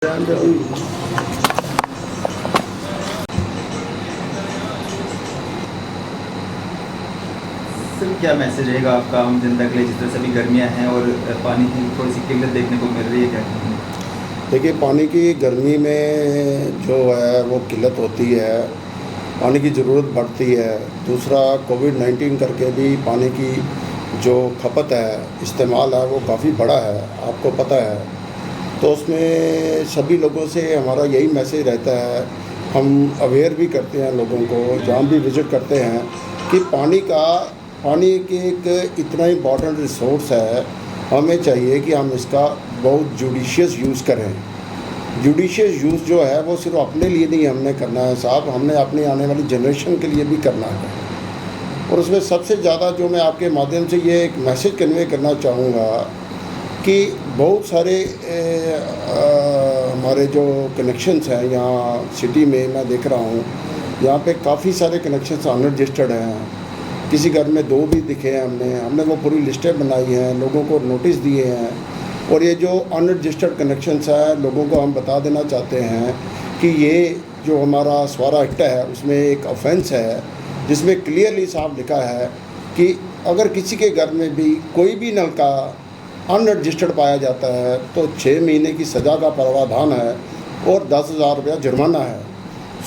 Sir, क्या message रहेगा आपका आम जनता के लिए, जिस तरह से अभी गर्मियाँ हैं और पानी की थोड़ी सी किल्लत देखने को मिल रही है, क्या कहेंगे? देखिए, पानी की गर्मी में जो है वो किल्लत होती है, पानी की ज़रूरत बढ़ती है। दूसरा, कोविड-19 करके भी पानी की जो खपत है, इस्तेमाल है, वो काफ़ी बढ़ा है, आपको पता है। तो उसमें सभी लोगों से हमारा यही मैसेज रहता है, हम अवेयर भी करते हैं लोगों को, जहाँ भी विज़िट करते हैं, कि पानी की एक इतना इम्पॉर्टेंट रिसोर्स है, हमें चाहिए कि हम इसका बहुत जुडिशियस यूज़ करें। जुडिशियस यूज़ जो है वो सिर्फ अपने लिए नहीं हमने करना है साहब, हमने अपनी आने वाली जनरेशन के लिए भी करना है। और उसमें सबसे ज़्यादा जो मैं आपके माध्यम से ये एक मैसेज कन्वे करना चाहूँगा कि बहुत सारे हमारे जो कनेक्शंस हैं यहाँ सिटी में, मैं देख रहा हूँ यहाँ पे काफ़ी सारे कनेक्शंस अनरजिस्टर्ड हैं। किसी घर में 2 भी दिखे हैं, हमने वो पूरी लिस्टें बनाई हैं, लोगों को नोटिस दिए हैं। और ये जो अनरजिस्टर्ड कनेक्शंस है, लोगों को हम बता देना चाहते हैं कि ये जो हमारा स्वारा एक्ट है उसमें एक ऑफेंस है, जिसमें क्लियरली साफ लिखा है कि अगर किसी के घर में भी कोई भी नलका अनरजिस्टर्ड पाया जाता है तो 6 महीने की सज़ा का प्रावधान है और 10,000 रुपया जुर्माना है।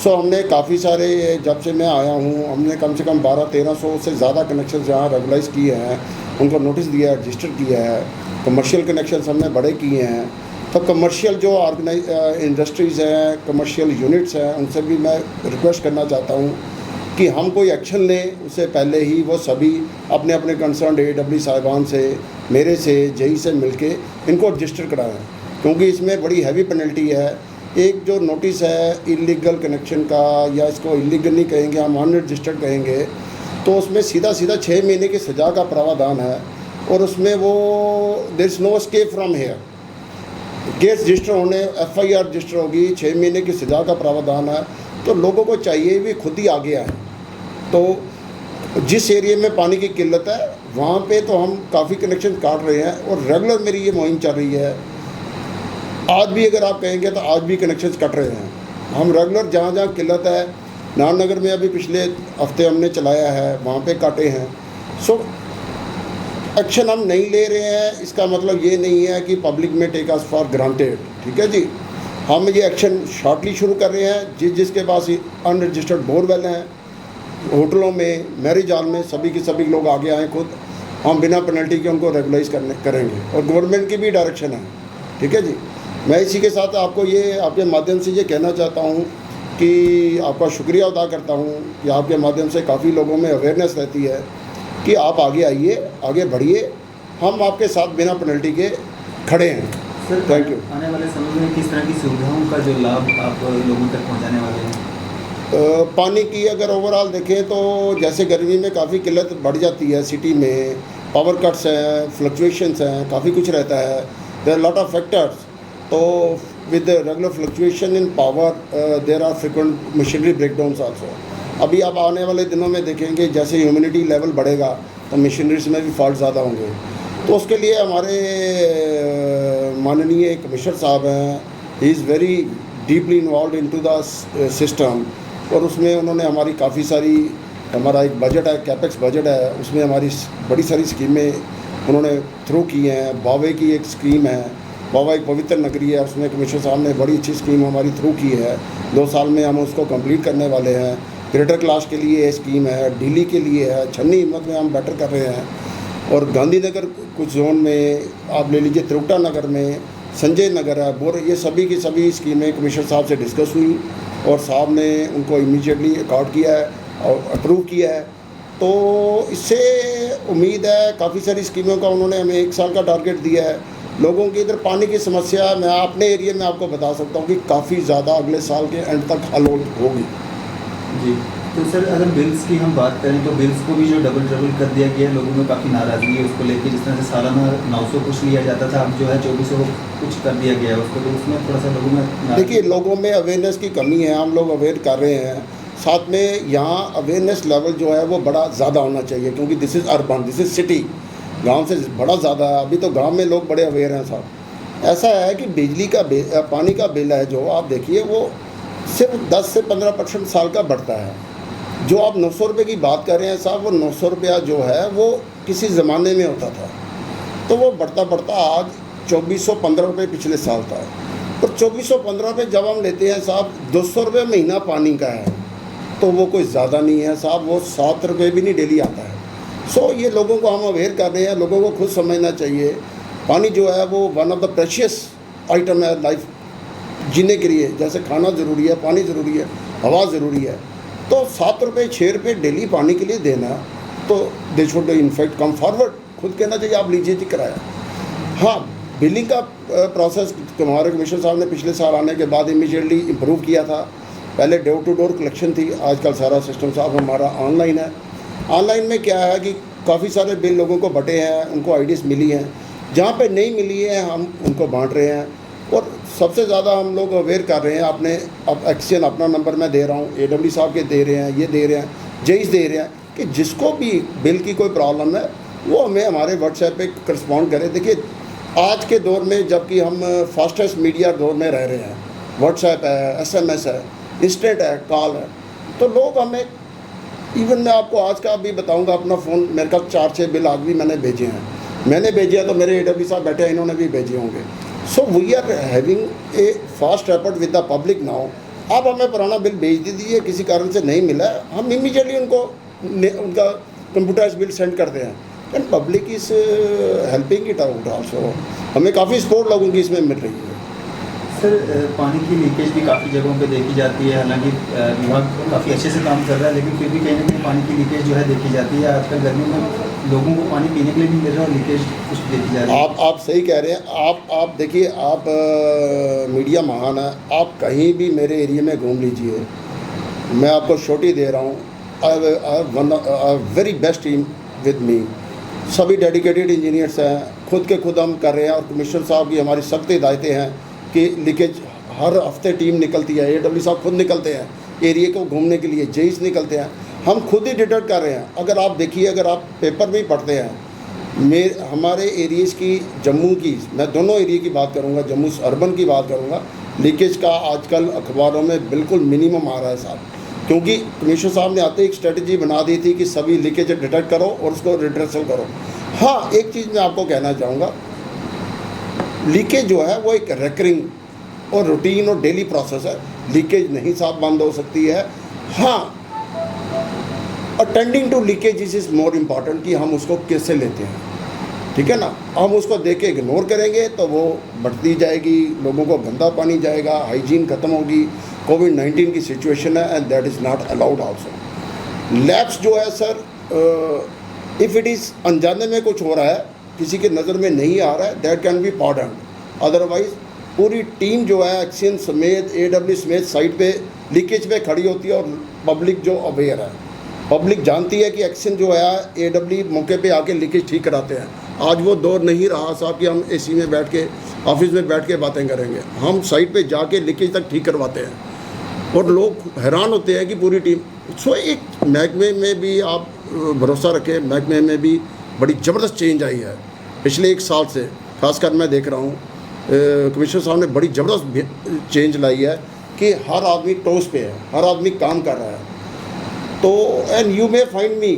सो हमने काफ़ी सारे, जब से मैं आया हूँ, हमने कम से कम 1200-1300 से ज़्यादा कनेक्शन जहाँ रेगुलाइज़ किए हैं, उनको नोटिस दिया है, रजिस्टर किया है। कमर्शियल कनेक्शंस हमने बड़े किए हैं। तो कमर्शियल जो इंडस्ट्रीज़ हैं, कमर्शियल यूनिट्स हैं, उनसे भी मैं रिक्वेस्ट करना चाहता हूँ कि हम कोई एक्शन लें उससे पहले ही वो सभी अपने अपने कंसर्न AW साहिबान से, मेरे से, JE से मिलके इनको रजिस्टर कराएं, क्योंकि इसमें बड़ी हैवी पेनल्टी है। एक जो नोटिस है इलीगल कनेक्शन का, या इसको इलीगल नहीं कहेंगे, हम अनरजिस्टर्ड कहेंगे, तो उसमें सीधा 6 महीने की सज़ा का प्रावधान है। और उसमें वो there is no escape from here. Case register होने, FIR रजिस्टर होगी, 6 महीने की सज़ा का प्रावधान है। तो लोगों को चाहिए भी खुद ही आगे आए। तो जिस एरिया में पानी की किल्लत है वहाँ पे तो हम काफ़ी कनेक्शन काट रहे हैं और रेगुलर मेरी ये मुहिम चल रही है। आज भी अगर आप कहेंगे तो आज भी कनेक्शंस कट रहे हैं। हम रेगुलर जहाँ जहाँ किल्लत है, नामनगर में अभी पिछले हफ्ते हमने चलाया है, वहाँ पे काटे हैं। सो एक्शन हम नहीं ले रहे हैं, इसका मतलब ये नहीं है कि पब्लिक में टेक अस फॉर ग्रांटेड, ठीक है जी। हम ये एक्शन शॉर्टली शुरू कर रहे हैं। जिसके पास अनरजिस्टर्ड बोरवेल हैं, होटलों में, मैरिज हॉल में, सभी के सभी लोग आगे आएँ खुद, हम बिना पेनल्टी के उनको रेगुलाइज करेंगे। और गवर्नमेंट की भी डायरेक्शन है, ठीक है जी। मैं इसी के साथ आपको ये आपके माध्यम से ये कहना चाहता हूँ कि आपका शुक्रिया अदा करता हूँ कि आपके माध्यम से काफ़ी लोगों में अवेयरनेस रहती है कि आप आगे आइए, आगे बढ़िए, हम आपके साथ बिना पेनल्टी के खड़े हैं। Sir, thank you. आने वाले समय में किस तरह की सुविधाओं का जो लाभ आप लोगों तक पहुँचाने वाले हैं? पानी की अगर ओवरऑल देखें तो जैसे गर्मी में काफ़ी किल्लत बढ़ जाती है सिटी में, पावर कट्स हैं, फ्लक्चुएशंस हैं, काफ़ी कुछ रहता है, there are lot of factors. तो with regular fluctuation in power there are frequent machinery breakdowns also. अभी आप आने वाले दिनों में देखेंगे जैसे ह्यूमिडिटी लेवल बढ़ेगा तो मशीनरीज में भी फॉल्ट ज़्यादा होंगे। तो उसके लिए हमारे माननीय कमिश्नर साहब हैं, he is very deeply involve into the system. और उसमें उन्होंने हमारी काफ़ी सारी, हमारा एक बजट है, कैपेक्स बजट है, उसमें हमारी बड़ी सारी स्कीमें उन्होंने थ्रू की हैं। बावे की एक स्कीम है, बावा एक पवित्र नगरी है, उसमें कमिश्नर साहब ने बड़ी अच्छी स्कीम हमारी थ्रू की है। 2 साल में हम उसको कंप्लीट करने वाले हैं। ग्रेटर क्लास के लिए स्कीम है, दिल्ली के लिए है, छन्नी हिम्मत में हम बेटर कर रहे हैं। और गांधीनगर कुछ जोन में आप ले लीजिए, त्रिकुटा नगर में, संजय नगर है, बोर, ये सभी की सभी स्कीमें कमिश्नर साहब से डिस्कस हुई और साहब ने उनको इमीडिएटली अकॉर्ड किया है और अप्रूव किया है। तो इससे उम्मीद है, काफ़ी सारी स्कीमों का उन्होंने हमें 1 साल का टारगेट दिया है। लोगों की इधर पानी की समस्या मैं अपने एरिया में आपको बता सकता हूँ कि काफ़ी ज़्यादा अगले साल के एंड तक हल होगी जी। तो सर, अगर बिल्स की हम बात करें तो बिल्स को भी जो डबल कर दिया गया है, लोगों में काफ़ी नाराज़गी है उसको लेकर। जिस तरह से सालाना 900 कुछ लिया जाता था, अब जो है 2400 कुछ कर दिया गया है उसको, तो उसमें थोड़ा सा लोगों में, देखिए, लोगों में अवेयरनेस की कमी है, हम लोग अवेयर कर रहे हैं। साथ में यहाँ अवेयरनेस लेवल जो है वो बड़ा ज़्यादा होना चाहिए, क्योंकि this is urban, this is city. गांव से बड़ा ज़्यादा है। अभी तो गांव में लोग बड़े अवेयर हैं साहब, ऐसा है कि बिजली का पानी का बिल है जो आप देखिए वो सिर्फ 10 से 15% साल का बढ़ता है। जो आप 900 रुपये की बात कर रहे हैं साहब, वो 900 रुपया जो है वो किसी ज़माने में होता था, तो वो बढ़ता बढ़ता आज 2415 रुपये पिछले साल था। और 2415 रुपये जब हम लेते हैं साहब, 200 रुपये महीना पानी का है, तो वो कोई ज़्यादा नहीं है साहब, वो 7 रुपये भी नहीं डेली आता है। सो ये लोगों को हम अवेयर कर रहे हैं, लोगों को खुद समझना चाहिए पानी जो है वो one of the precious item है लाइफ जीने के लिए। जैसे खाना ज़रूरी है, पानी ज़रूरी है, हवा ज़रूरी है, तो 7 रुपये 6 रुपये डेली पानी के लिए देना, तो they should in fact come forward, खुद कहना चाहिए आप लीजिए जी किराया। हाँ, बिलिंग का प्रोसेस हमारे कमिश्नर साहब ने पिछले साल आने के बाद इमीडिएटली इम्प्रूव किया था। पहले डोर टू डोर कलेक्शन थी, आजकल सारा सिस्टम साहब हमारा ऑनलाइन है। ऑनलाइन में क्या है कि काफ़ी सारे बिल लोगों को बटे हैं, उनको आईडीज़ मिली हैं, जहाँ पे नहीं मिली है हम उनको बांट रहे हैं। और सबसे ज़्यादा हम लोग अवेयर कर रहे हैं अपने, अब एक्शन अपना नंबर मैं दे रहा हूँ, AW साहब के दे रहे हैं, ये दे रहे हैं, जेईस दे रहे हैं, कि जिसको भी बिल की कोई प्रॉब्लम है वो हमें हमारे व्हाट्सएप पे करस्पॉन्ड करें। देखिए आज के दौर में जबकि हम फास्टेस्ट मीडिया दौर में रह रहे हैं, व्हाट्सएप है, SMS है, इंस्टेंट है, कॉल है, तो लोग हमें, इवन मैं आपको आज का भी बताऊंगा, अपना फ़ोन मेरे पास 4-6 बिल आज भी मैंने भेजे हैं, मैंने भेजे हैं तो मेरे AW साहब बैठे हैं, इन्होंने भी भेजे होंगे। So we are having a fast effort with the public now. आप हमें पुराना बिल भेज दीजिए, किसी कारण से नहीं मिला है, हम इमीडिएटली उनको उनका कंप्यूटराइज बिल सेंड करते हैं, and public is helping it out also. हमें काफ़ी सपोर्ट लोगों की इसमें मिल रही है। सर, पानी की लीकेज भी काफ़ी जगहों पे देखी जाती है, हालांकि विभाग काफ़ी अच्छे से काम कर रहा है, लेकिन फिर भी कहीं ना कहीं पानी की लीकेज जो है देखी जाती है। आजकल गर्मियों में लोगों को पानी पीने के लिए नहीं मिल रहा और लीकेज कुछ देखी जा रही है। आप सही कह रहे हैं। आप देखिए, आप मीडिया महान है, आप कहीं भी मेरे एरिया में घूम लीजिए, मैं आपको छोटी दे रहा हूँ, I very best team with me, सभी डेडिकेटेड इंजीनियर्स हैं, खुद के खुद हम कर रहे हैं। और कमिश्नर साहब की हमारी सख्त हिदायतें हैं कि लीकेज हर हफ्ते टीम निकलती है, AW साहब खुद निकलते हैं एरिया को घूमने के लिए, जेईस निकलते हैं, हम खुद ही डिटेक्ट कर रहे हैं। अगर आप देखिए, अगर आप पेपर भी पढ़ते हैं, हमारे एरियाज़ की, जम्मू की, मैं दोनों एरिया की बात करूंगा, जम्मू अर्बन की बात करूंगा, लीकेज का आजकल अखबारों में बिल्कुल मिनिमम आ रहा है साहब, क्योंकि कमिश्नर साहब ने आते ही एक स्ट्रेटजी बना दी थी कि सभी लीकेज डिटेक्ट करो और उसको रिड्रेसल करो। हाँ, एक चीज़ मैं आपको कहना चाहूँगा, लीकेज जो है वो एक रेकरिंग और रूटीन और डेली प्रोसेस है, लीकेज नहीं साफ बंद हो सकती है। हाँ, attending to leakage is more important, कि हम उसको कैसे लेते हैं, ठीक है ना। हम उसको देख के इग्नोर करेंगे तो वो बढ़ती जाएगी, लोगों को गंदा पानी जाएगा, हाइजीन ख़त्म होगी, कोविड-19 की सिचुएशन है, and that is not allowed also. Labs जो है सर, इफ़ इट इज़ अनजाने में कुछ हो रहा है, किसी के नज़र में नहीं आ रहा है, दैट कैन बी पार्डन्ड। अदरवाइज़ पूरी टीम जो है एक्शन समेत, AW समेत साइट पे लीकेज पे खड़ी होती है, और पब्लिक जो अवेयर है, पब्लिक जानती है कि एक्शन जो है AW मौके पे आके लीकेज ठीक कराते हैं। आज वो दौर नहीं रहा साहब कि हम AC में बैठ के, ऑफिस में बैठ के बातें करेंगे, हम साइट पे जाके लीकेज तक ठीक करवाते हैं, और लोग हैरान होते हैं कि पूरी टीम। सो एक महकमे में भी आप भरोसा रखें, महकमे में भी बड़ी ज़बरदस्त चेंज आई है पिछले 1 साल से, खासकर मैं देख रहा हूँ कमिश्नर साहब ने बड़ी ज़बरदस्त चेंज लाई है कि हर आदमी टोस पे है, हर आदमी काम कर रहा है। तो and you may find me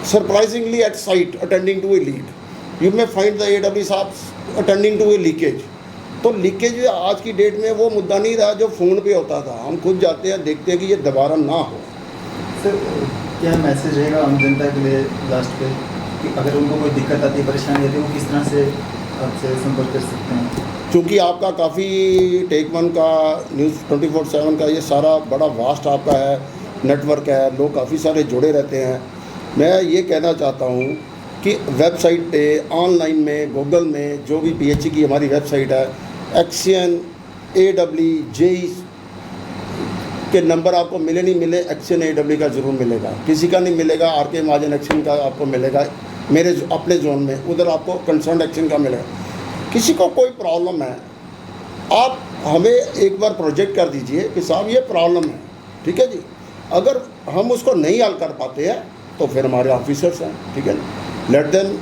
surprisingly at site attending to a leak, you may find the AW साहब अटेंडिंग टू ए लीकेज। तो लीकेज आज की डेट में वो मुद्दा नहीं रहा जो फ़ोन पे होता था, हम खुद जाते हैं, देखते हैं कि ये दोबारा ना हो। सर, क्या मैसेज रहेगा आम जनता के लिए लास्ट पे, कि अगर उनको कोई दिक्कत आती है, परेशानी आती है, वो किस तरह से आपसे संपर्क कर सकते हैं? क्योंकि आपका काफ़ी टेक वन का, न्यूज़ 24/7 का ये सारा बड़ा वास्ट आपका है, नेटवर्क है, लोग काफ़ी सारे जुड़े रहते हैं। मैं ये कहना चाहता हूँ कि वेबसाइट पे, ऑनलाइन में, गूगल में, जो भी PHE की हमारी वेबसाइट है, एक्शन, AW, जेईस के नंबर आपको मिले नहीं मिले, एक्शन AW का ज़रूर मिलेगा, किसी का नहीं मिलेगा, RK महाजन एक्शन का आपको मिलेगा, मेरे अपने जोन में उधर आपको कंसर्न एक्शन का मिलेगा। किसी को कोई प्रॉब्लम है, आप हमें एक बार प्रोजेक्ट कर दीजिए कि साहब ये प्रॉब्लम है, ठीक है जी। अगर हम उसको नहीं हल कर पाते हैं तो फिर हमारे ऑफिसर्स हैं, ठीक है ना, let them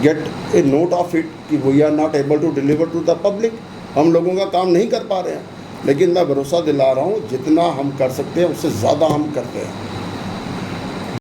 get a note of it कि we are not able to deliver to the public, हम लोगों का काम नहीं कर पा रहे हैं। लेकिन मैं भरोसा दिला रहा हूँ जितना हम कर सकते हैं उससे ज़्यादा हम करते हैं।